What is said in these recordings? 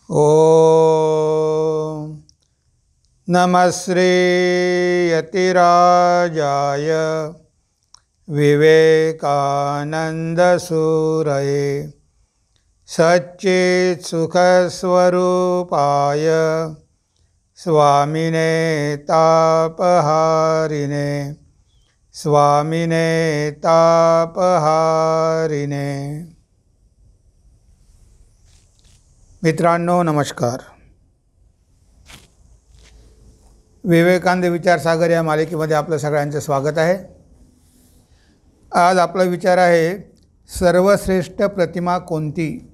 ओम नमः श्री यतिराजाय विवेकानंदसूरये सच्चित् सुखस्वरूपाय स्वामिने तापहारिणे स्वामिने तापहारिणे। मित्रांनो नमस्कार। विवेकानंद विचारसागर या मालिकेमध्ये आपलं सगळ्यांचं स्वागत आहे। आज आपला विचार आहे सर्वश्रेष्ठ प्रतिमा कोणती।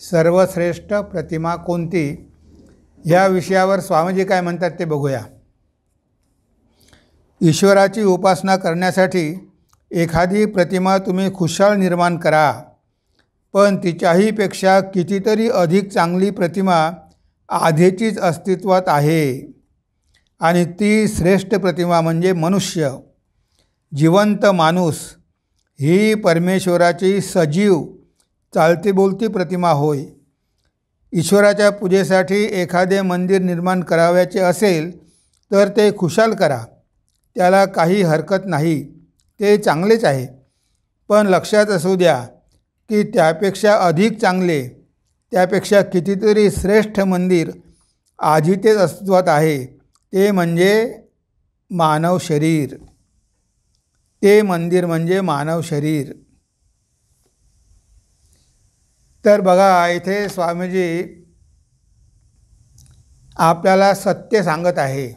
सर्वश्रेष्ठ प्रतिमा कोणती या विषयावर स्वामीजी काय म्हणतात ते बघूया। ईश्वराची उपासना करण्यासाठी एखादी प्रतिमा तुम्ही खुशाल निर्माण करा, पण तिच्याही पेक्षा कितीतरी अधिक चांगली प्रतिमा आधीचीच अस्तित्वात आहे आणि ती श्रेष्ठ प्रतिमा म्हणजे मनुष्य, जिवंत माणूस ही परमेश्वराची सजीव चालती बोलती प्रतिमा होय। ईश्वराच्या पूजेसाठी एखादे मंदिर निर्माण करावयाचे असेल तर ते खुशाल करा, त्याला काही हरकत नाही, ते चांगलेच आहे। पण लक्षात असू द्या की त्यापेक्षा अधिक चांगले, त्यापेक्षा कितीतरी श्रेष्ठ मंदिर आधीचेच अस्तित्वात आहे, ते म्हणजे मानव शरीर। ते मंदिर म्हणजे मानव शरीर। तर बघा, इथे स्वामीजी आपल्याला सत्य सांगत आहे।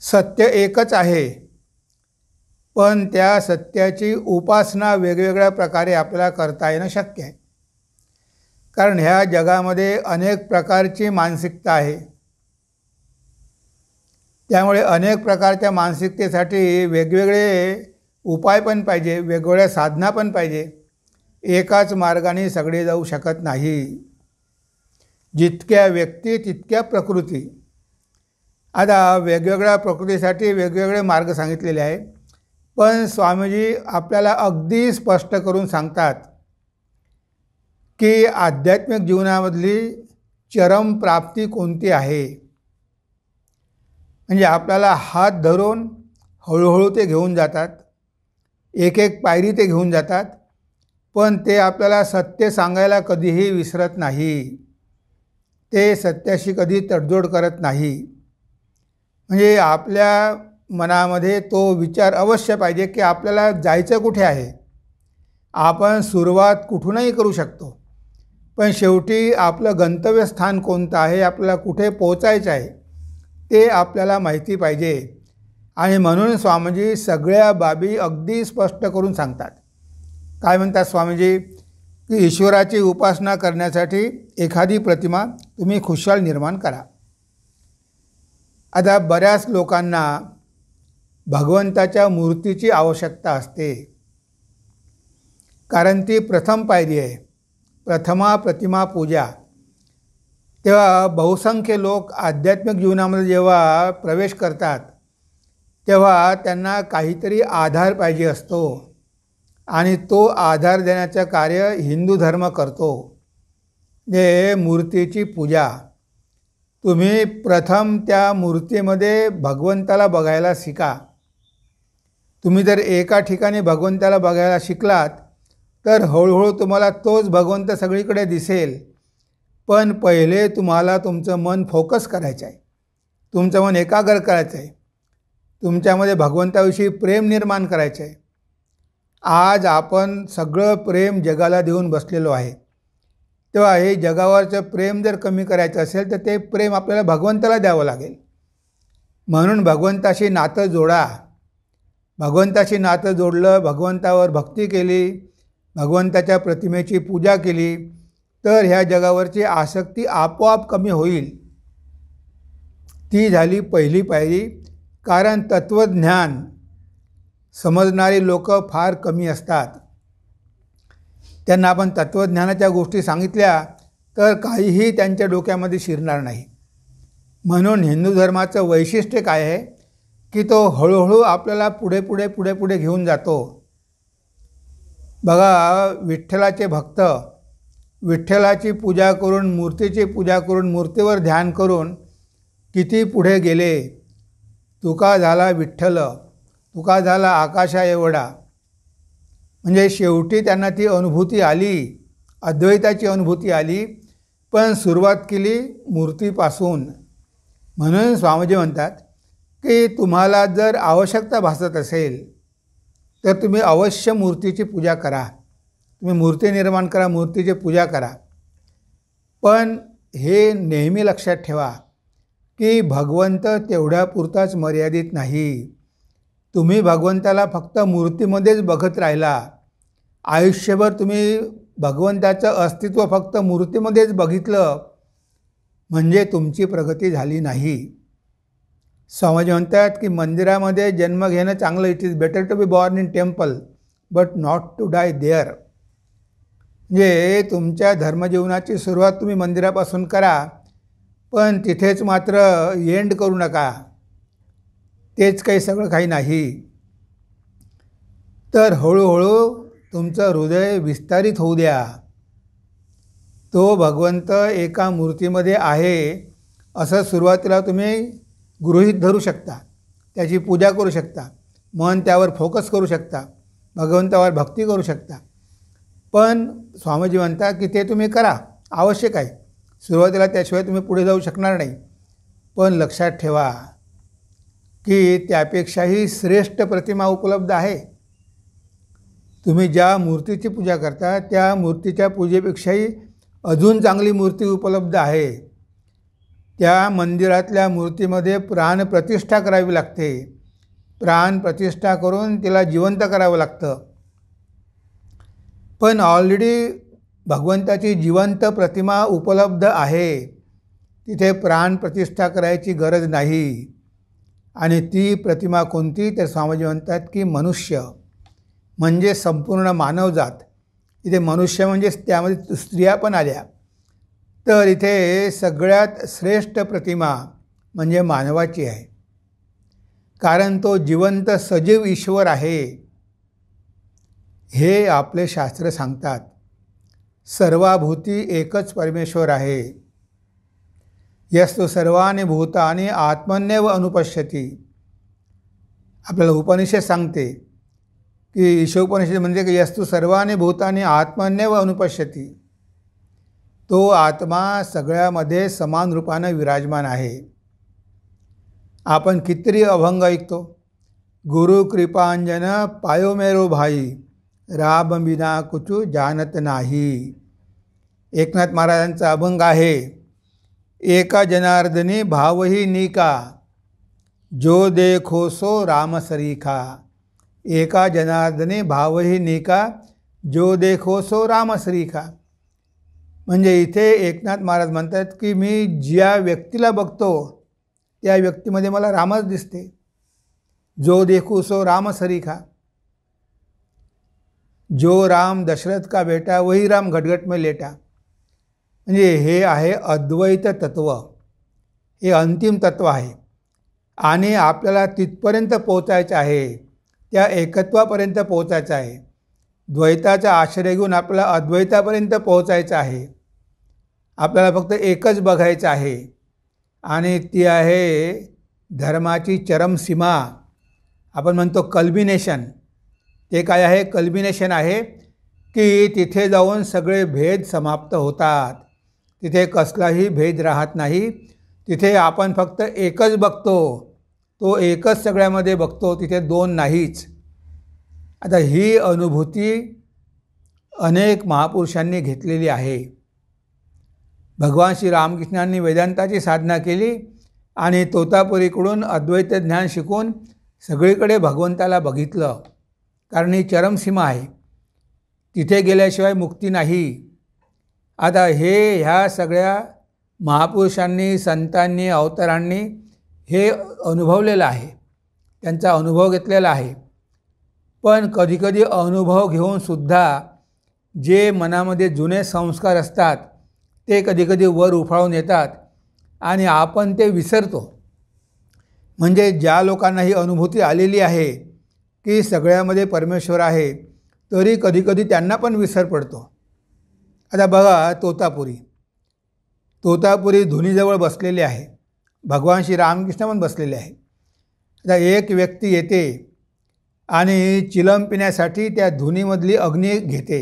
सत्य एकच आहे, पण त्या सत्याची उपासना वेगवेगळ्या प्रकारे आपल्याला करता येणं शक्य आहे। कारण ह्या जगामध्ये अनेक प्रकारची मानसिकता आहे, त्यामुळे अनेक प्रकारच्या मानसिकतेसाठी वेगवेगळे उपाय पण पाहिजे, वेगवेगळ्या साधना पण पाहिजे। एकाच मार्गाने सगळे जाऊ शकत नाही। जितक्या व्यक्ती तितक्या प्रकृती। आता वेगवेगळ्या प्रकृतीसाठी वेगवेगळे मार्ग सांगितलेले आहे, पण स्वामीजी आपल्याला अगदी स्पष्ट करून सांगतात की आध्यात्मिक जीवनामधली चरम प्राप्ती कोणती आहे। म्हणजे आपल्याला हात धरून हळूहळू ते घेऊन जातात, एक एक पायरी ते घेऊन जातात, पण ते आपल्याला सत्य सांगायला कधीही विसरत नाही, ते सत्याशी कधी तडजोड करत नाही। म्हणजे आपल्या मनामध्ये तो विचार अवश्य पाहिजे की आपल्याला जायचं कुठे आहे। आपण सुरुवात कुठूनही करू शकतो, पण शेवटी आपलं गंतव्यस्थान कोणतं आहे, आपल्याला कुठे पोचायचं आहे ते आपल्याला माहिती पाहिजे। आणि म्हणून स्वामीजी सगळ्या बाबी अगदी स्पष्ट करून सांगतात। काय म्हणतात स्वामीजी की ईश्वराची उपासना करण्यासाठी एखादी प्रतिमा तुम्ही खुशाल निर्माण करा। आता बऱ्याच लोकांना भगवंताच्या मूर्तीची आवश्यकता असते, कारण ती प्रथम पायरी आहे, प्रथमा प्रतिमा पूजा। तेव्हा बहुसंख्य लोक आध्यात्मिक जीवनामध्ये जेव्हा प्रवेश करतात तेव्हा त्यांना काहीतरी आधार पाहिजे असतो, आणि तो आधार देण्याचं कार्य हिंदू धर्म करतो, जे मूर्तीची पूजा। तुम्ही प्रथम त्या मूर्तीमध्ये भगवंताला बघायला शिका। तुम्ही जर एका ठिकाणी भगवंताला बघायला शिकलात तर हळूहळू तुम्हाला तोच भगवंत सगळीकडे दिसेल, पण पहिले तुम्हाला तुमचं मन फोकस करायचं आहे, तुमचं मन एकाग्र करायचं आहे, तुमच्यामध्ये भगवंताविषयी प्रेम निर्माण करायचं आहे। आज आपण सगळं प्रेम जगाला देऊन बसलेलो आहे, तेव्हा हे जगावरचं प्रेम जर कमी करायचं असेल तर ते प्रेम आपल्याला भगवंताला द्यावं लागेल। म्हणून भगवंताशी नातं जोडा। भगवंताशी नातं जोडलं, भगवंतावर भक्ती केली, भगवंताच्या प्रतिमेची पूजा केली तर ह्या जगावरची आसक्ती आपोआप कमी होईल। ती झाली पहिली पायरी। कारण तत्त्वज्ञान समजणारी लोक फार कमी असतात, त्यांना आपण तत्त्वज्ञानाच्या गोष्टी सांगितल्या तर काहीही त्यांच्या डोक्यामध्ये शिरणार नाही। म्हणून हिंदू धर्माचं वैशिष्ट्य काय आहे की तो हळूहळू आपल्याला पुढे पुढे पुढे पुढे घेऊन जातो। बघा, विठ्ठलाचे भक्त विठ्ठलाची पूजा करून, मूर्तीची पूजा करून, मूर्तीवर ध्यान करून किती पुढे गेले. तुका झाला विठ्ठल, तुका झाला आकाशा एवढा. म्हणजे शेवटी त्यांना ती अनुभूती आली, अद्वैताची अनुभूती आली, पण सुरुवात केली मूर्तीपासून. म्हणून स्वामीजी म्हणतात की तुम्हाला जर आवश्यकता भासत असेल तर तुम्ही अवश्य मूर्तीची पूजा करा. तुम्ही मूर्ती निर्माण करा, मूर्तीची पूजा करा. पण हे नेहमी लक्षात ठेवा की भगवंत तेवढ्यापुरताच मर्यादित नाही. तुम्ही भगवंताला फक्त मूर्तीमध्येच बघत राहिला, आयुष्यभर तुम्ही भगवंताचं अस्तित्व फक्त मूर्तीमध्येच बघितलं, म्हणजे तुमची प्रगती झाली नाही. स्वामीजी म्हणतात की मंदिरामध्ये जन्म घेणं चांगलं. It is better to be born in temple but not to die there. म्हणजे तुमच्या धर्मजीवनाची सुरुवात तुम्ही मंदिरापासून करा, पण तिथेच मात्र एंड करू नका. तेच काही सगळं काही नाही. तर हळूहळू तुमचं हृदय विस्तारित होऊ द्या. तो भगवंत एका मूर्तीमध्ये आहे असं सुरुवातीला तुम्ही गृहीत धरू शकता, त्याची पूजा करू शकता, मन त्यावर फोकस करू शकता, भगवंतावर भक्ती करू शकता. पण स्वामीजी म्हणतात की ते तुम्ही करा, आवश्यक आहे. सुरुवातीला त्याशिवाय तुम्ही पुढे जाऊ शकणार नाही. पण लक्षात ठेवा की त्यापेक्षाही श्रेष्ठ प्रतिमा उपलब्ध आहे. तुम्ही ज्या मूर्तीची पूजा करता त्या मूर्तीच्या पूजेपेक्षाही अजून चांगली मूर्ती उपलब्ध आहे. त्या मंदिरातल्या मूर्तीमध्ये प्राणप्रतिष्ठा करावी लागते. प्राणप्रतिष्ठा करून तिला जिवंत करावं लागतं. पण ऑलरेडी भगवंताची जिवंत प्रतिमा उपलब्ध आहे. तिथे प्राणप्रतिष्ठा करायची गरज नाही. आणि ती प्रतिमा कोणती? तर स्वामीजी म्हणतात की मनुष्य म्हणजे संपूर्ण मानवजात. इथे मनुष्य म्हणजे त्यामध्ये स्त्रिया पण आल्या. तर इथे सगळ्यात श्रेष्ठ प्रतिमा म्हणजे मानवाची आहे. कारण तो जिवंत सजीव ईश्वर आहे. हे आपले शास्त्र सांगतात. सर्वाभूती एकच परमेश्वर आहे. यस्तु सर्वाणि भूतानि आत्मन्येव अनुपश्यति. आपल्याला उपनिषद सांगते की ईशोपनिषद म्हणजे की यस्तु सर्वाणि भूतानि आत्मन्येव अनुपश्यति. तो आत्मा सगळ्यामध्ये समान रूपाने विराजमान आहे. आपण कितीतरी अभंग ऐकतो. गुरु कृपांजन पायो मेरो भाई, राम बिना कुछु जानत नाही. एकनाथ महाराजांचा अभंग आहे. एका जनार्दनी भावही नीका, जो देखो सो राम सरीखा. एका जनार्दनी भावही नीका, जो देखो सो राम सरीखा. म्हणजे इथे एकनाथ महाराज म्हणतात की मी ज्या व्यक्तीला बघतो त्या व्यक्तीमध्ये मला रामच दिसते. जो देखो सो राम सरीखा. जो राम दशरथ का बेटा वही राम घटघट में लेटा. म्हणजे हे आहे अद्वैत तत्व. हे अंतिम तत्व आहे आणि आपल्याला तिथपर्यंत पोहोचायचं आहे. त्या एकत्वापर्यंत पोहोचायचं आहे. द्वैताचा आश्रय घेऊन आपल्याला अद्वैतापर्यंत पोहोचायचं आहे. आपल्याला फक्त एकच बघायचं आहे आणि ती आहे धर्माची चरमसीमा. आपण म्हणतो कल्बिनेशन. ते काय आहे? कल्बिनेशन आहे की तिथे जाऊन सगळे भेद समाप्त होतात. तिथे कसलाही भेद राहत नाही. तिथे आपण फक्त एकच बघतो. तो एकच सगळ्यामध्ये बघतो. तिथे दोन नाहीच. आता ही अनुभूती अनेक महापुरुषांनी घेतलेली आहे. भगवान श्री रामकृष्णांनी वेदांताची साधना केली आणि तोतापुरीकडून अद्वैत ज्ञान शिकून सगळीकडे भगवंताला बघितलं. कारण ही चरमसीमा आहे. तिथे गेल्याशिवाय मुक्ती नाही. आता ह्या सगळ्या महापुरुषांनी, संतांनी, अवतारांनी हे अनुभवलेलं आहे. त्यांचा अनुभव घेतलेला आहे. पण कधीकधी अनुभव घेऊनसुद्धा जे मनामध्ये जुने संस्कार असतात ते कधीकधी वर उफाळून येतात आणि आपण ते विसरतो. म्हणजे ज्या लोकांना ही अनुभूती आलेली आहे की सगळ्यामध्ये परमेश्वर आहे, तरी कधीकधी त्यांना पण विसर पडतो. आता बघा तोतापुरी धुनीजवळ बसलेले आहे, भगवान श्री रामकृष्ण पण बसलेले आहे. आता एक व्यक्ती येते आणि चिलम पिण्यासाठी त्या धुनीमधली अग्नी घेते.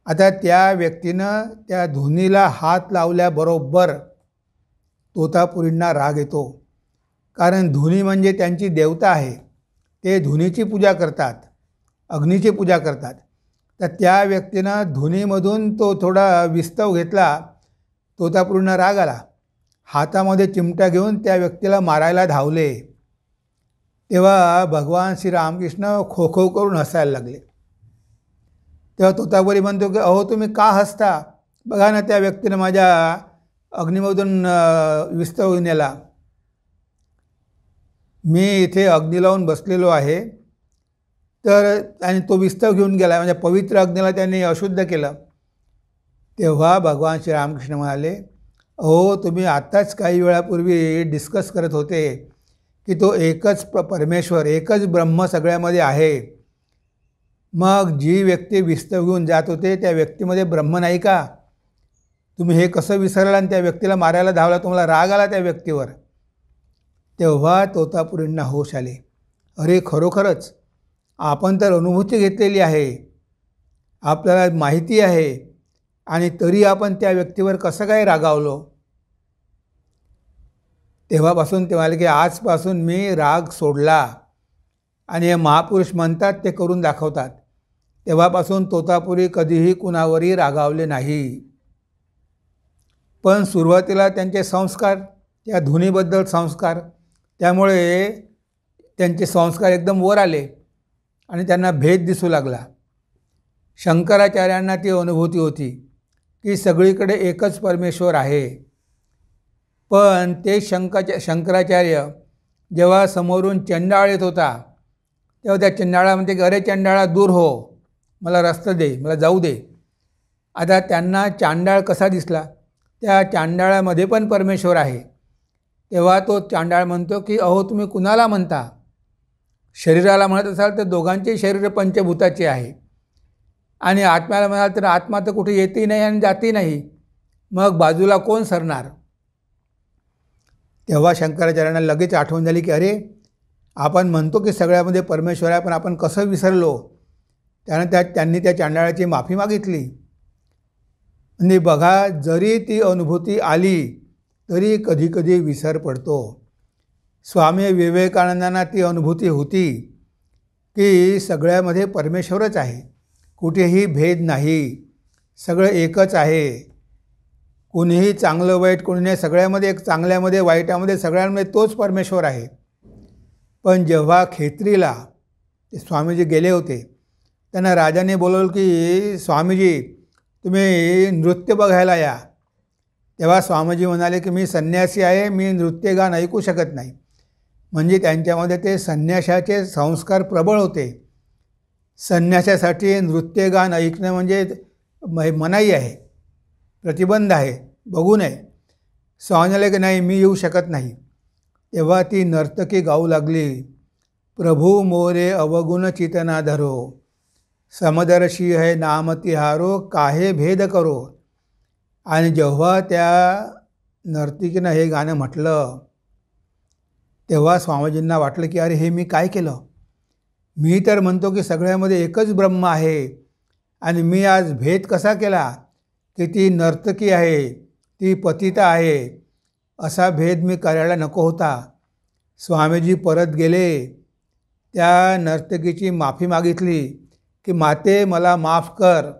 आता त्या व्यक्तीनं त्या धुनीला हात लावल्याबरोबर तोतापुरींना राग येतो, कारण धुनी म्हणजे त्यांची देवता आहे. ते धुनीची पूजा करतात, अग्नीची पूजा करतात. तर त्या व्यक्तीनं धुनीमधून तो थोडा विस्तव घेतला. तोतापुरींना राग आला, हातामध्ये चिमटा घेऊन त्या व्यक्तीला मारायला धावले. तेव्हा भगवान श्री रामकृष्ण खो खो करून हसायला लागले. तेव्हा तोतापुरी म्हणतो की अहो तुम्ही का हसता, बघा ना त्या व्यक्तीनं माझ्या अग्नीमधून विस्तव नेला. मी इथे अग्नी लावून बसलेलो आहे, तर आणि तो विस्तव घेऊन गेला, म्हणजे पवित्र अग्नीला त्यांनी अशुद्ध केलं. तेव्हा भगवान श्री रामकृष्ण म्हणाले, अहो तुम्ही आत्ताच काही वेळापूर्वी डिस्कस करत होते की तो एकच परमेश्वर, एकच ब्रह्म सगळ्यामध्ये आहे. मग जी व्यक्ती विस्तव घेऊन जात होते त्या व्यक्तीमध्ये ब्रह्म नाही का? तुम्ही हे कसं विसरला आणि त्या व्यक्तीला मारायला धावला, तुम्हाला राग आला त्या व्यक्तीवर. तेव्हा तोतापुरींना होश आले, अरे खरोखरच आपण तर अनुभूती घेतलेली आहे, आपल्याला माहिती आहे, आणि तरी आपण त्या व्यक्तीवर कसं काय रागावलो. तेव्हापासून ते म्हणाले की आजपासून मी राग सोडला, आणि हे महापुरुष म्हणतात ते करून दाखवतात. तेव्हापासून तोतापुरी कधीही कुणावरही रागावले नाही. पण सुरुवातीला त्यांचे संस्कार, त्या धुनीबद्दल संस्कार, त्यामुळे त्यांचे संस्कार एकदम वर आले आणि त्यांना भेद दिसू लागला. शंकराचार्यांना ती अनुभूती होती की सगळीकडे एकच परमेश्वर आहे. पण ते शंकराचार्य जेव्हा समोरून चंडाळ येत होता तेव्हा त्या चंडाळा म्हणते की अरे चंडाळा दूर हो, मला रस्ता दे, मला जाऊ दे. आता त्यांना चांडाळ कसा दिसला, त्या चांडाळामध्ये पण परमेश्वर आहे. तेव्हा तो चांडाळ म्हणतो की अहो तुम्ही कुणाला म्हणता, शरीराला म्हणत असाल तर दोघांचे शरीर पंचभूताचे आहे, आणि आत्म्याला म्हणाल तर आत्मा तर कुठे येतही नाही आणि जातही नाही, मग बाजूला कोण सरणार. तेव्हा शंकराचार्यांना लगेच आठवण झाली की अरे आपण म्हणतो की सगळ्यामध्ये परमेश्वर आहे, पण आपण कसं विसरलो. त्यांनी त्या चांडाळाची माफी मागितली. आणि बघा, जरी ती अनुभूती आली तरी कधीकधी विसर पडतो. स्वामी विवेकानंदांना ती अनुभूती होती की सगळ्यामध्ये परमेश्वरच आहे, कुठेही भेद नाही, सगळं एकच आहे. कोणीही चांगलं वाईट कोणी नाही, सगळ्यामध्ये एक, चांगल्यामध्ये वाईटामध्ये सगळ्यांमध्ये तोच परमेश्वर आहे. पण जेव्हा खेत्रीला ते स्वामीजी गेले होते, त्यांना राजाने बोलवलं की स्वामीजी तुम्ही नृत्य बघायला या. तेव्हा स्वामीजी म्हणाले की मी संन्यासी आहे, मी नृत्यगान ऐकू शकत नाही. म्हणजे त्यांच्यामध्ये ते संन्यासाचे संस्कार प्रबळ होते. संन्यासासाठी नृत्यगान ऐकणं म्हणजे मनाई आहे, प्रतिबंध आहे, बघू नये. स्वामीला की नाही मी येऊ शकत नाही. तेव्हा ती नर्तकी गाऊ लागली, प्रभू मोरे अवगुण चितना धरो, समदर्शी है नाम तिहारो, काहे भेद करो. आणि जेव्हा त्या नर्तकीनं हे गाणं म्हटलं तेव्हा स्वामीजींना वाटलं की अरे हे मी काय केलं. मी तर म्हणतो की सगळ्यामध्ये एकच ब्रह्म आहे, आणि मी आज भेद कसा केला की ती नर्तकी आहे, ती पतिता आहे, असा भेद मी करायला नको होता. स्वामीजी परत गेले, त्या नर्तकीची माफी मागितली की माते मला माफ कर,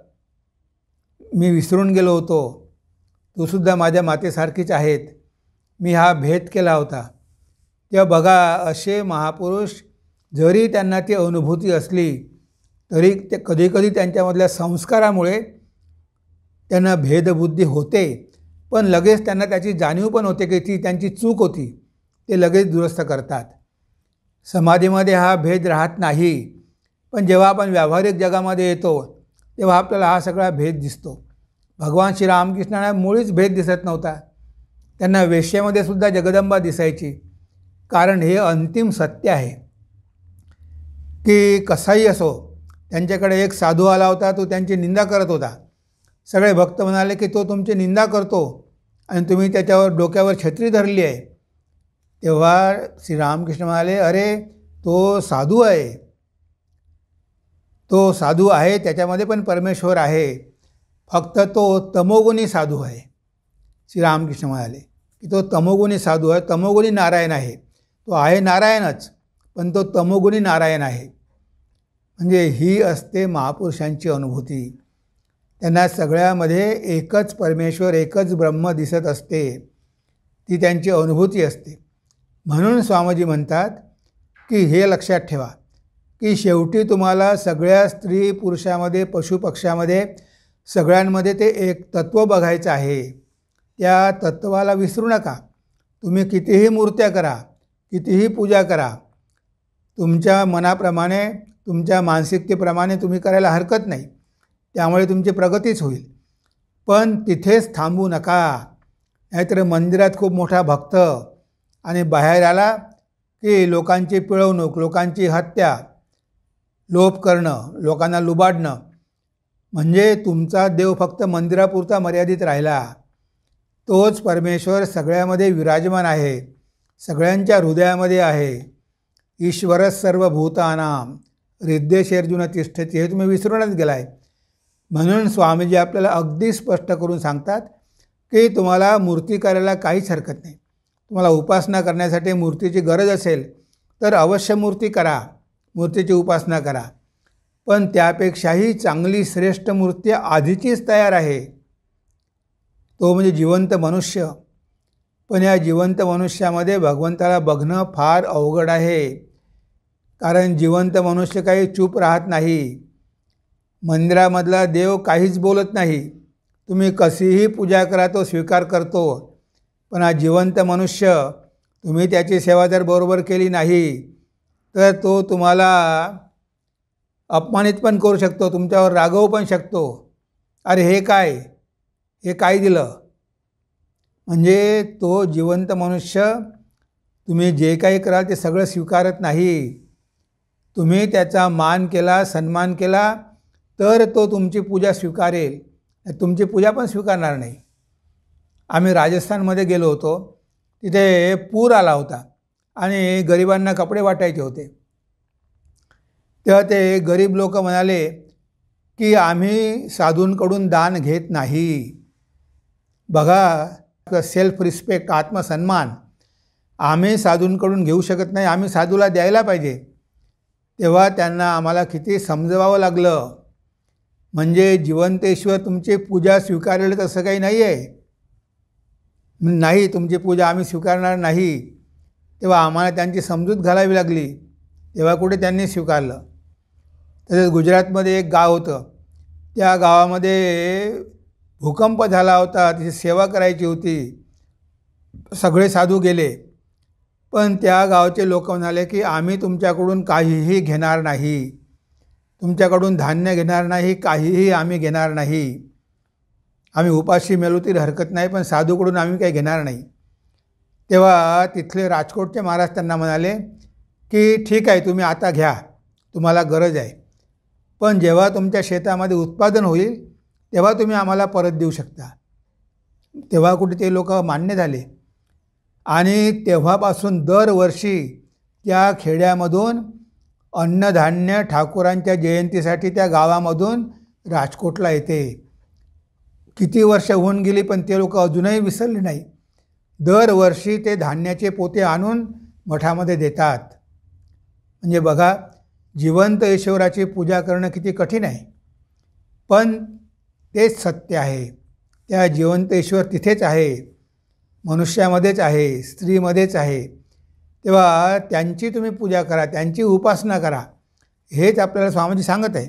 मी विसरून गेलो होतो, तूसुद्धा माझ्या मातेसारखीच आहेत, मी हा भेद केला होता. तेव्हा बघा, असे महापुरुष जरी त्यांना ती अनुभूती असली तरी ते कधीकधी त्यांच्यामधल्या संस्कारामुळे त्यांना भेदबुद्धी होते, पण लगेच त्यांना त्याची जाणीव पण होते की ती त्यांची चूक होती, ते लगेच दुरुस्त करतात. समाधीमध्ये हा भेद राहत नाही, पण जेव्हा आपण व्यावहारिक जगामध्ये येतो तेव्हा आपल्याला हा सगळा भेद दिसतो. भगवान श्री रामकृष्णांना मुळीच भेद दिसत नव्हता. त्यांना वेश्यामध्ये सुद्धा जगदंबा दिसायची, कारण हे अंतिम सत्य आहे की कसाही असो. त्यांच्याकडे एक साधू आला होता, तो त्यांची निंदा करत होता. सगळे भक्त म्हणाले की तो तुमची निंदा करतो आणि तुम्ही त्याच्यावर डोक्यावर छत्री धरली आहे. तेव्हा श्रीरामकृष्ण म्हणाले, अरे तो साधू आहे, तो साधू आहे, त्याच्यामध्ये पण परमेश्वर आहे, फक्त तो तमोगुणी साधू आहे. श्रीरामकृष्ण म्हणाले की तो तमोगुणी साधू आहे, तमोगुणी नारायण आहे. तो आहे नारायणच, पण तो तमोगुणी नारायण आहे. म्हणजे ही असते महापुरुषांची अनुभूती. त्यांना सगळ्यामध्ये एकच परमेश्वर, एकच ब्रह्म दिसत असते. ती त्यांची अनुभूती असते. म्हणून स्वामीजी म्हणतात की हे लक्षात ठेवा की शेवटी तुम्हाला सगळ्या स्त्री पुरुषामध्ये, पशुपक्ष्यामध्ये, सगळ्यांमध्ये ते एक तत्त्व बघायचं आहे. त्या तत्त्वाला विसरू नका. तुम्ही कितीही मूर्त्या करा, कितीही पूजा करा, तुमच्या मनाप्रमाणे, तुमच्या मानसिकतेप्रमाणे तुम्ही करायला हरकत नाही. त्यामुळे तुमची प्रगतीच होईल. पण तिथेच थांबू नका. नाहीतर मंदिरात खूप मोठा भक्त आणि बाहेर आला की लोकांची पिळवणूक, लोकांची हत्या, लोभ करणं, लोकांना लुबाडणं, म्हणजे तुमचा देव फक्त मंदिरापुरता मर्यादित राहिला. तोच परमेश्वर सगळ्यामध्ये विराजमान आहे, सगळ्यांच्या हृदयामध्ये आहे. ईश्वरच सर्वभूतानां हृदयेषु तिष्ठति, हे तुम्ही विसरूनच गेलाय. म्हणून स्वामीजी आपल्याला अगदी स्पष्ट करून सांगतात की तुम्हाला मूर्ती करायला काहीच हरकत नाही. तुम्हाला उपासना करण्यासाठी मूर्तीची गरज असेल तर अवश्य मूर्ती करा, मूर्तीची उपासना करा. पण त्यापेक्षाही चांगली श्रेष्ठ मूर्ती आधीचीच तयार आहे, तो म्हणजे जिवंत मनुष्य. पण या जिवंत मनुष्यामध्ये भगवंताला बघणं फार अवघड आहे. कारण जिवंत मनुष्य काही चूप राहत नाही. मंदिरामधला देव काहीच बोलत नाही. तुम्ही कशीही पूजा करा, तो स्वीकार करतो. पण हा जिवंत मनुष्य, तुम्ही त्याची सेवा जर बरोबर केली नाही तर तो तुम्हाला अपमानित पण करू शकतो, तुमच्यावर रागवू पण शकतो. अरे हे काय, हे काय दिलं? म्हणजे तो जिवंत मनुष्य तुम्ही जे काही कराल ते सगळं स्वीकारत नाही. तुम्ही त्याचा मान केला, सन्मान केला तर तो तुमची पूजा स्वीकारेल, तुमची पूजा पण स्वीकारणार नाही. आम्ही राजस्थानमध्ये गेलो होतो. तिथे पूर आला होता आणि गरिबांना कपडे वाटायचे होते. तेव्हा ते गरीब लोक म्हणाले की आम्ही साधूंकडून दान घेत नाही. बघा, सेल्फ रिस्पेक्ट, आत्मसन्मान आम्ही साधूंकडून घेऊ शकत नाही, आम्ही साधूला द्यायला पाहिजे. तेव्हा त्यांना आम्हाला किती समजवावं लागलं. म्हणजे जिवंत ईश्वर तुमची पूजा स्वीकारेल तसं काही नाही आहे. नाही, तुमची पूजा आम्ही स्वीकारणार नाही. तेव्हा आम्हाला त्यांची समजूत घालावी लागली. तेव्हा कुठे त्यांनी स्वीकारलं. तसेच गुजरातमध्ये एक गाव होतं. त्या गावामध्ये भूकंप झाला होता, तिची सेवा करायची होती. सगळे साधू गेले. पण त्या गावचे लोक म्हणाले की आम्ही तुमच्याकडून काहीही घेणार नाही, तुमच्याकडून धान्य घेणार नाही, काहीही आम्ही घेणार नाही. आम्ही उपाशी मेलो तरी हरकत नाही, पण साधूकडून आम्ही काही घेणार नाही. तेव्हा तिथले राजकोटचे महाराज त्यांना म्हणाले की ठीक आहे, तुम्ही आता घ्या, तुम्हाला गरज आहे. पण जेव्हा तुमच्या शेतामध्ये उत्पादन होईल तेव्हा तुम्ही आम्हाला परत देऊ शकता. तेव्हा कुठे ते लोक मान्य झाले. आणि तेव्हापासून दरवर्षी त्या खेड्यामधून अन्नधान्य ठाकूरांच्या जयंतीसाठी त्या गावामधून राजकोटला येते. किती वर्ष होऊन गेली पण ते लोक अजूनही विसरले नाही. दरवर्षी ते धान्याचे पोते आणून मठामध्ये देतात. म्हणजे बघा, जिवंत ईश्वराची पूजा करणं किती कठीण आहे, पण तेच सत्य आहे. त्या जिवंत ईश्वर तिथेच आहे, मनुष्यामध्येच आहे, स्त्रीमध्येच आहे. तेव्हा त्यांची तुम्ही पूजा करा, त्यांची उपासना करा. हेच आपल्याला स्वामीजी सांगत आहे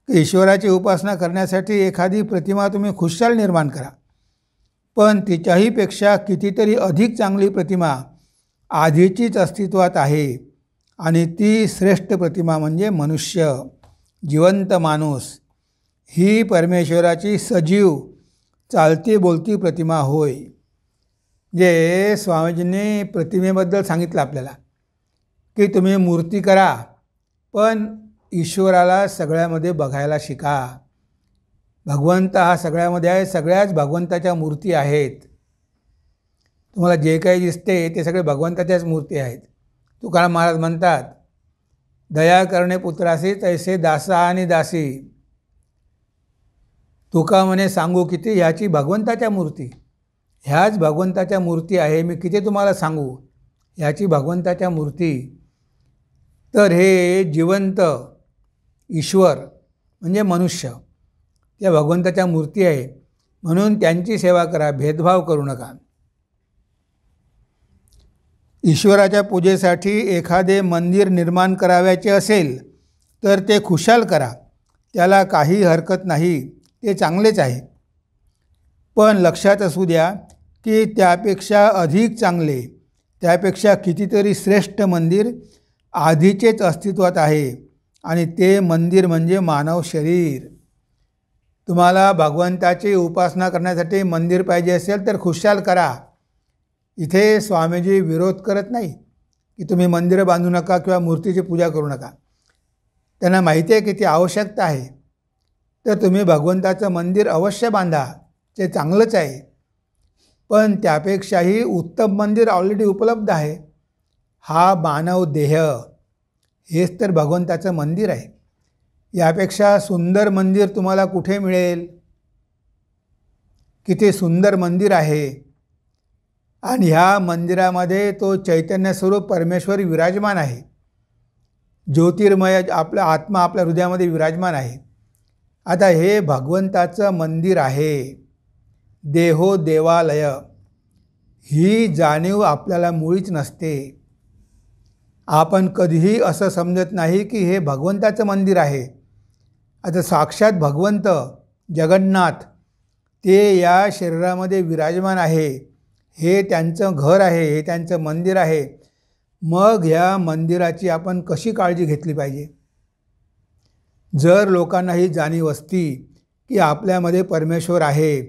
की ईश्वराची उपासना करण्यासाठी एखादी प्रतिमा तुम्ही खुशाल निर्माण करा, पण तिच्याही पेक्षा कितीतरी अधिक चांगली प्रतिमा आधीचीच अस्तित्वात आहे. आणि ती श्रेष्ठ प्रतिमा म्हणजे मनुष्य, जिवंत माणूस. ही परमेश्वराची सजीव चालती बोलती प्रतिमा होय. जे स्वामीजींनी प्रतिमेबद्दल सांगितलं आपल्याला की तुम्ही मूर्ती करा, पण ईश्वराला सगळ्यामध्ये बघायला शिका. भगवंत हा सगळ्यामध्ये आहे, सगळ्याच भगवंताच्या मूर्ती आहेत. तुम्हाला जे काही दिसते ते सगळे भगवंताच्याच मूर्ती आहेत. तुकाराम महाराज म्हणतात, दया करणे पुत्रासी तैसे दासा आणि दासी. तुका म्हणे सांगू किती, ह्याची भगवंताच्या मूर्ती, ह्याच भगवंताच्या मूर्ती आहे. मी किती तुम्हाला सांगू, ह्याची भगवंताच्या मूर्ती. तर हे जिवंत ईश्वर म्हणजे मनुष्य त्या भगवंताच्या मूर्ती आहे, म्हणून त्यांची सेवा करा, भेदभाव करू नका. ईश्वराच्या पूजेसाठी एखादे मंदिर निर्माण करावयाचे असेल तर ते खुशाल करा, त्याला काही हरकत नाही, ते चांगलेच आहे. पण लक्षात असू द्या की त्यापेक्षा अधिक चांगले, त्यापेक्षा कितीतरी श्रेष्ठ मंदिर आधीचेच अस्तित्वात आहे, आणि ते मंदिर म्हणजे मानव शरीर. तुम्हाला भगवंताची उपासना करण्यासाठी मंदिर पाहिजे असेल तर खुशाल करा. इथे स्वामीजी विरोध करत नाही की तुम्ही मंदिरं बांधू नका किंवा मूर्तीची पूजा करू नका. त्यांना माहिती आहे की ती आवश्यकता आहे, तर तुम्ही भगवंताचं मंदिर अवश्य बांधा, ते चांगलंच आहे. पण त्यापेक्षाही उत्तम मंदिर ऑलरेडी उपलब्ध आहे. हा मानव देह हेच तर भगवंताचं मंदिर आहे. यापेक्षा सुंदर मंदिर तुम्हाला कुठे मिळेल? किती सुंदर मंदिर आहे, आणि ह्या मंदिरामध्ये तो चैतन्य स्वरूप परमेश्वर विराजमान आहे. ज्योतिर्मय आपला आत्मा आपल्या हृदयामध्ये विराजमान आहे. आता हे भगवंताचं मंदिर आहे. देहो देवालय ही जाणीव आपल्याला मुळीच नसते. आपण कधीही असं समजत नाही की हे भगवंताचं मंदिर आहे. आता साक्षात भगवंत जगन्नाथ ते या शरीरामध्ये विराजमान आहे, हे त्यांचं घर आहे, हे त्यांचं मंदिर आहे. मग ह्या मंदिराची आपण कशी काळजी घेतली पाहिजे? जर लोकांना ही जाणीव असती की आपल्यामध्ये परमेश्वर आहे,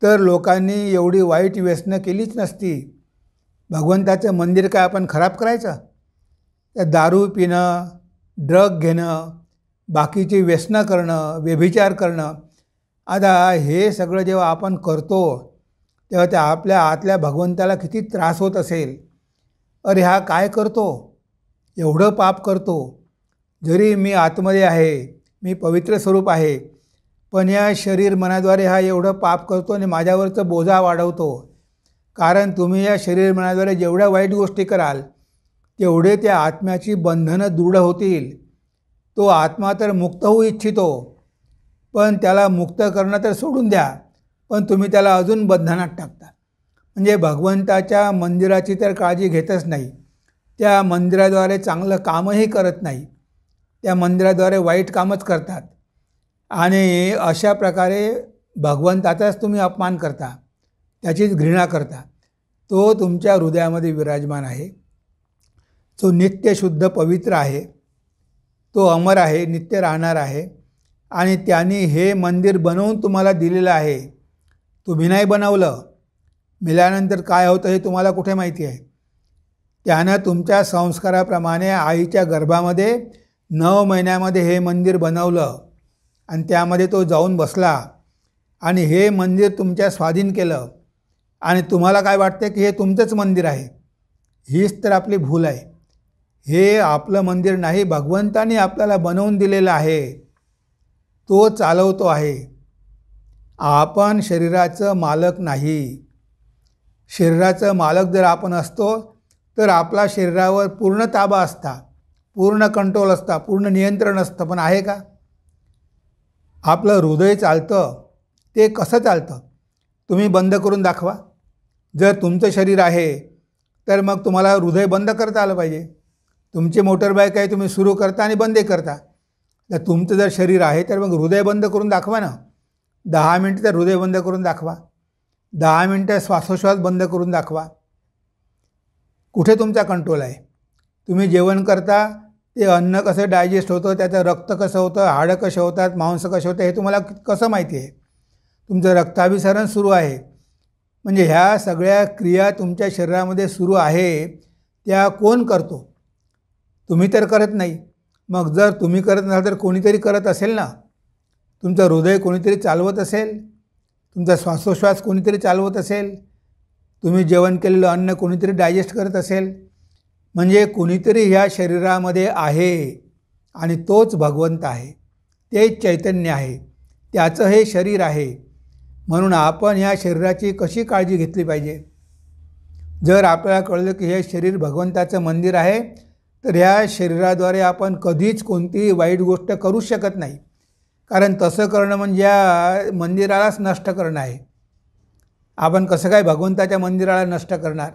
तर लोकांनी एवढी वाईट व्यसनं केलीच नसती. भगवंताचं मंदिर काय आपण खराब करायचं? तर दारू पिणं, ड्रग घेणं, बाकीची व्यसनं करणं, व्यभिचार करणं, आता हे सगळं जेव्हा आपण करतो तेव्हा त्या आपल्या आतल्या भगवंताला किती त्रास होत असेल. अरे हा काय करतो, एवढं पाप करतो, जरी मी आतमध्ये आहे, मी पवित्र स्वरूप आहे, पण या शरीर मनाद्वारे हा एवढं पाप करतो आणि माझ्यावरचं बोजा वाढवतो. कारण तुम्ही या शरीर मनाद्वारे जेवढ्या वाईट गोष्टी कराल तेवढे त्या आत्म्याची बंधनं दृढ होतील. तो आत्मा तर मुक्त होऊ इच्छितो, पण त्याला मुक्त करणं तर सोडून द्या, पण तुम्ही त्याला अजून बंधनात टाकता. म्हणजे भगवंताच्या मंदिराची तर काळजी घेतच नाही, त्या मंदिराद्वारे चांगलं कामही करत नाही, त्या मंदिराद्वारे वाईट कामच करतात, आणि अशा प्रकारे भगवंताचाच तुम्ही अपमान करता, त्याचीच घृणा करता. तो तुमच्या हृदयामध्ये विराजमान आहे, तो नित्य शुद्ध पवित्र आहे, तो अमर आहे, नित्य राहणार आहे, आणि त्यांनी हे मंदिर बनवून तुम्हाला दिलेलं आहे. तुम्ही नाही बनवलं. मेल्यानंतर काय होतं हे तुम्हाला कुठे माहिती आहे? त्यानं तुमच्या संस्काराप्रमाणे आईच्या गर्भामध्ये 9 महिन्यामध्ये हे मंदिर बनवलं, आणि त्यामध्ये तो जाऊन बसला, आणि हे मंदिर तुमच्या स्वाधीन केलं, आणि तुम्हाला काय वाटतं की हे तुमचंच मंदिर आहे. हीच तर आपली भूल आहे. हे आपलं मंदिर नाही, भगवंताने आपल्याला बनवून दिलेलं आहे, तो चालवतो आहे. आपण शरीराचं मालक नाही. शरीराचं मालक जर आपण असतो तर आपला शरीरावर पूर्ण ताबा असता, पूर्ण कंट्रोल असता, पूर्ण नियंत्रण असतं. पण आहे का? आपलं हृदय चालतं ते कसं चालतं? तुम्ही बंद करून दाखवा. जर तुमचं शरीर आहे तर मग तुम्हाला हृदय बंद करता आलं पाहिजे. तुमची मोटरबाईक आहे, तुम्ही सुरू करता आणि बंद करता. तर तुमचं जर शरीर आहे तर मग हृदय बंद करून दाखवा ना. 10 मिनटं तर हृदय बंद करून दाखवा, 10 मिनटं श्वासोश्वास बंद करून दाखवा. कुठे तुमचा कंट्रोल आहे? तुम्ही जेवण करता, ते अन्न कसं डायजेस्ट होतं, त्याचं रक्त कसं होतं, हाडं कसे होतात, मांस कसे होतं, हे तुम्हाला कसं माहिती आहे? तुमचं रक्ताभिसरण सुरू आहे. म्हणजे ह्या सगळ्या क्रिया तुमच्या शरीरामध्ये सुरू आहे, त्या कोण करतो? तुम्ही तर करत नाही. मग जर तुम्ही करत नसाल तर कोणीतरी करत असेल ना. तुमचं हृदय कोणीतरी चालवत असेल, तुमचा श्वासोश्वास कोणीतरी चालवत असेल, तुम्ही जेवण केलेलं अन्न कोणीतरी डायजेस्ट करत असेल, म्हणजे कोणीतरी ह्या शरीरामध्ये आहे आणि तोच भगवंत आहे, तेच चैतन्य आहे, त्याचं हे शरीर आहे. म्हणून आपण ह्या शरीराची कशी काळजी घेतली पाहिजे. जर आपल्याला कळलं की हे शरीर भगवंताचं मंदिर आहे, तर ह्या शरीराद्वारे आपण कधीच कोणतीही वाईट गोष्ट करूच शकत नाही. कारण तसं करणं म्हणजे या मंदिरालाच नष्ट करणं आहे. आपण कसं काय भगवंताच्या मंदिराला नष्ट करणार.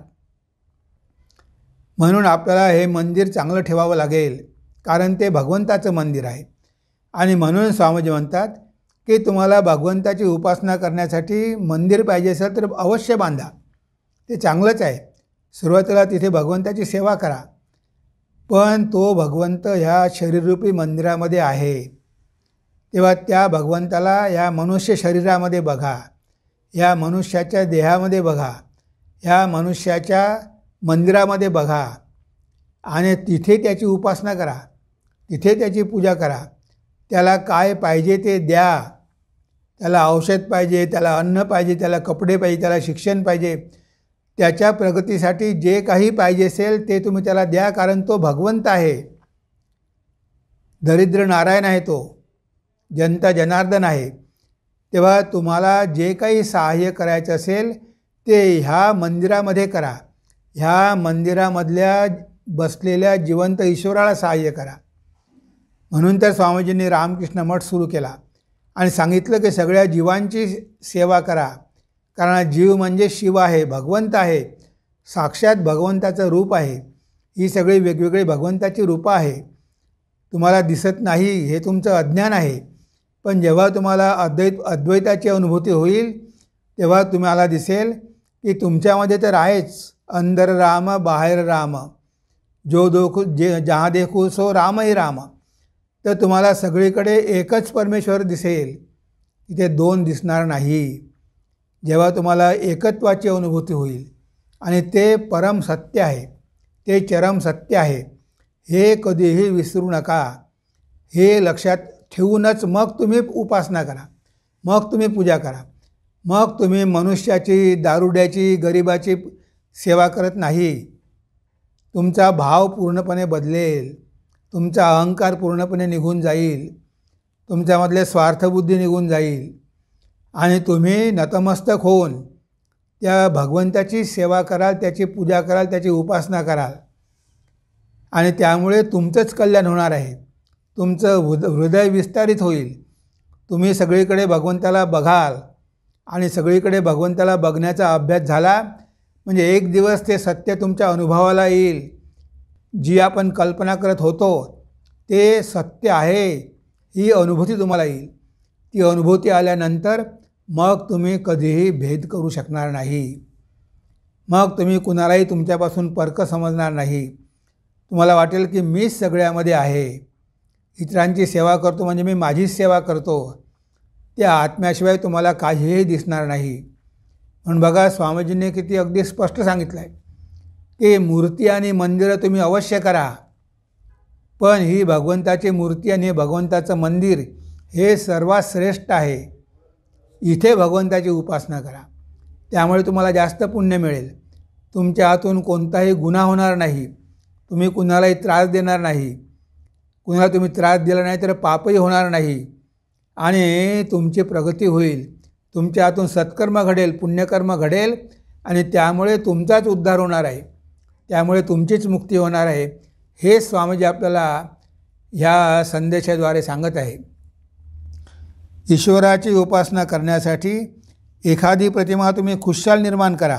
म्हणून आपल्याला हे मंदिर चांगलं ठेवावं लागेल, कारण ते भगवंताचं मंदिर आहे. आणि म्हणून स्वामीजी म्हणतात की तुम्हाला भगवंताची उपासना करण्यासाठी मंदिर पाहिजे असेल तर अवश्य बांधा, ते चांगलंच आहे. सुरुवातीला तिथे भगवंताची सेवा करा, पण तो भगवंत ह्या शरीररूपी मंदिरामध्ये आहे. तेव्हा त्या भगवंताला या मनुष्य शरीरामध्ये बघा, या मनुष्याच्या देहामध्ये बघा, ह्या मनुष्याच्या मंदिरामध्ये बघा आणि तिथे त्याची उपासना करा, तिथे त्याची पूजा करा. त्याला काय पाहिजे ते द्या. त्याला औषध पाहिजे, त्याला अन्न पाहिजे, त्याला कपडे पाहिजे, त्याला शिक्षण पाहिजे, त्याच्या प्रगतीसाठी जे काही पाहिजे असेल ते तुम्ही त्याला द्या, कारण तो भगवंत आहे. दरिद्र नारायण आहे, तो जनता जनार्दन आहे. तेव्हा तुम्हाला जे काही सहाय्य करायचं असेल ते ह्या मंदिरामध्ये करा. ह्या मंदिरामधल्या बसलेल्या जिवंत ईश्वराला सहाय्य करा. म्हणून तर स्वामीजींनी रामकृष्ण मठ सुरू केला आणि सांगितलं की सगळ्या जीवांची सेवा करा, कारण जीव म्हणजे शिव आहे, भगवंत आहे, साक्षात भगवंताचं रूप आहे. ही सगळी वेगवेगळी भगवंताची रूपं आहे. तुम्हाला दिसत नाही हे तुमचं अज्ञान आहे, पण जेव्हा तुम्हाला अद्वैताची अनुभूती होईल तेव्हा तुम्हाला दिसेल की तुमच्यामध्ये तर आहेच, अंदर राम बाहेर राम, जो जहाँ देखो सो राम ही राम. तर तुम्हाला सगळीकडे एकच परमेश्वर दिसेल, तिथे दोन दिसणार नाही. जेव्हा तुम्हाला एकत्वाची अनुभूती होईल आणि ते परम सत्य आहे, ते चरम सत्य आहे, हे कधीही विसरू नका. हे लक्षात ठेवूनच मग तुम्ही उपासना करा, मग तुम्ही पूजा करा. मग तुम्ही मनुष्याची, दारुड्याची, गरिबाची सेवा करत नाही. तुमचा भाव पूर्णपणे बदलेल, तुमचा अहंकार पूर्णपणे निघून जाईल, तुमच्यामधले स्वार्थबुद्धी निघून जाईल आणि तुम्ही नतमस्तक होऊन त्या भगवंताची सेवा कराल, त्याची पूजा कराल, त्याची उपासना कराल आणि त्यामुळे तुमचंच कल्याण होणार आहे. तुमचं हृदय विस्तारित होईल. तुम्ही सगळीकडे भगवंताला बघाल आणि सगळीकडे भगवंताला बघण्याचा अभ्यास झाला म्हणजे एक दिवस ते सत्य तुमच्या अनुभवाला येईल. जी आपण कल्पना करत होतो ते सत्य आहे ही अनुभूती तुम्हाला येईल. ती अनुभूती आल्यानंतर मग तुम्ही कधीही भेद करू शकणार नाही. मग तुम्ही कुणालाही तुमच्यापासून परक समजणार नाही. तुम्हाला वाटेल की मीच सगळ्यामध्ये आहे, इतरांची सेवा करतो म्हणजे मी माझीच सेवा करतो. त्या आत्म्याशिवाय तुम्हाला काहीही दिसणार नाही. म्हणून बघा स्वामीजींनी किती अगदी स्पष्ट सांगितलं आहे की मूर्ती आणि मंदिरं तुम्ही अवश्य करा, पण ही भगवंताची मूर्ती आणि भगवंताचं मंदिर हे सर्वात श्रेष्ठ आहे. इथे भगवंताची उपासना करा, त्यामुळे तुम्हाला जास्त पुण्य मिळेल. तुमच्या हातून कोणताही गुन्हा होणार नाही, तुम्ही कुणालाही त्रास देणार नाही, कुणाला तुम्ही त्रास दिला नाही तर पापही होणार नाही आणि तुमची प्रगती होईल. तुमच्या हातून सत्कर्म घडेल, पुण्यकर्म घडेल आणि त्यामुळे तुमचाच उद्धार होणार आहे, त्यामुळे तुमचीच मुक्ती होणार आहे. हे स्वामीजी आपल्याला ह्या संदेशाद्वारे सांगत आहे. ईश्वराची उपासना करण्यासाठी एखादी प्रतिमा तुम्ही खुशाल निर्माण करा,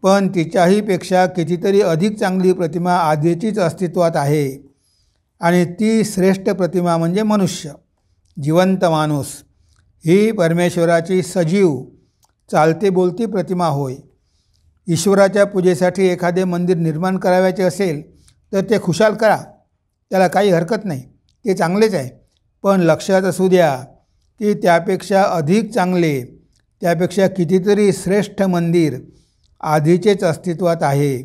पण तिच्याहीपेक्षा कितीतरी अधिक चांगली प्रतिमा आधीचीच अस्तित्वात आहे आणि ती श्रेष्ठ प्रतिमा म्हणजे मनुष्य, जिवंत माणूस. ही परमेश्वराची सजीव चालते बोलती प्रतिमा होय. ईश्वराच्या पूजेसाठी एखादे मंदिर निर्माण करावयाचे असेल तर ते खुशाल करा, त्याला काही हरकत नाही, ते चांगलेच आहे. पण लक्षात असू द्या की त्यापेक्षा अधिक चांगले, त्यापेक्षा कितीतरी श्रेष्ठ मंदिर आधीचेच अस्तित्वात आहे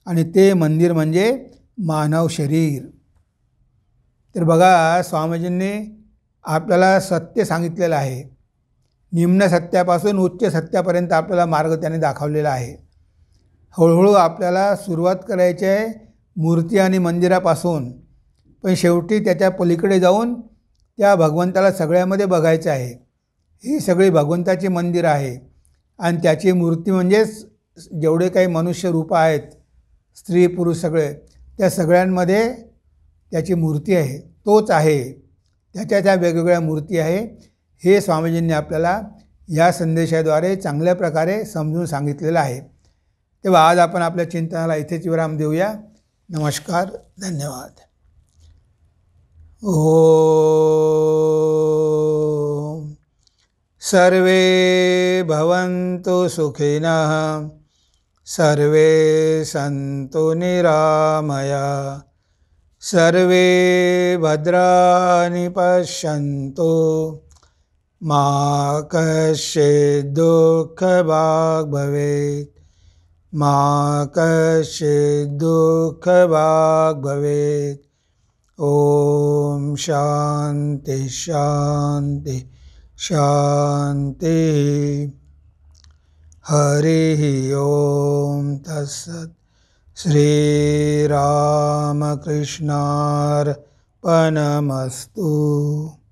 आणि ते मंदिर म्हणजे मानव शरीर. तर बघा स्वामीजींनी आपल्याला सत्य सांगितलेलं आहे. निम्न सत्यापासून उच्च सत्यापर्यंत आपल्याला मार्ग त्याने दाखवलेला आहे. हळूहळू आपल्याला सुरुवात करायची आहे मूर्ती आणि मंदिरापासून, पण शेवटी त्याच्या पलीकडे जाऊन त्या भगवंताला सगळ्यामध्ये बघायचं आहे. ही सगळी भगवंताची मंदिर आहे आणि त्याची मूर्ती म्हणजेच जेवढे काही मनुष्य रूपं आहेत, स्त्री पुरुष सगळे, त्या सगळ्यांमध्ये त्याची मूर्ती आहे, तोच आहे. त्याच्या त्या वेगवेगळ्या मूर्ती आहे. हे स्वामीजींनी आपल्याला या संदेशाद्वारे चांगल्या प्रकारे समजून सांगितलेलं आहे. तेव्हा आज आपण आपल्या चिंतनाला इथेच विराम देऊया. नमस्कार, धन्यवाद. ओम सर्वे भवन्तु सुखिनः, सर्वे सन्तु निरामया, सर्वे भद्राणि पश्यन्तु, मा कश्चित् दुःखभाग् भवेत्, मा कश्चित् दुःखभाग् भवेत्. ओम शांति शांति शांति. हरि ओम तत्सत्. श्री रामकृष्णार्पणमस्तु.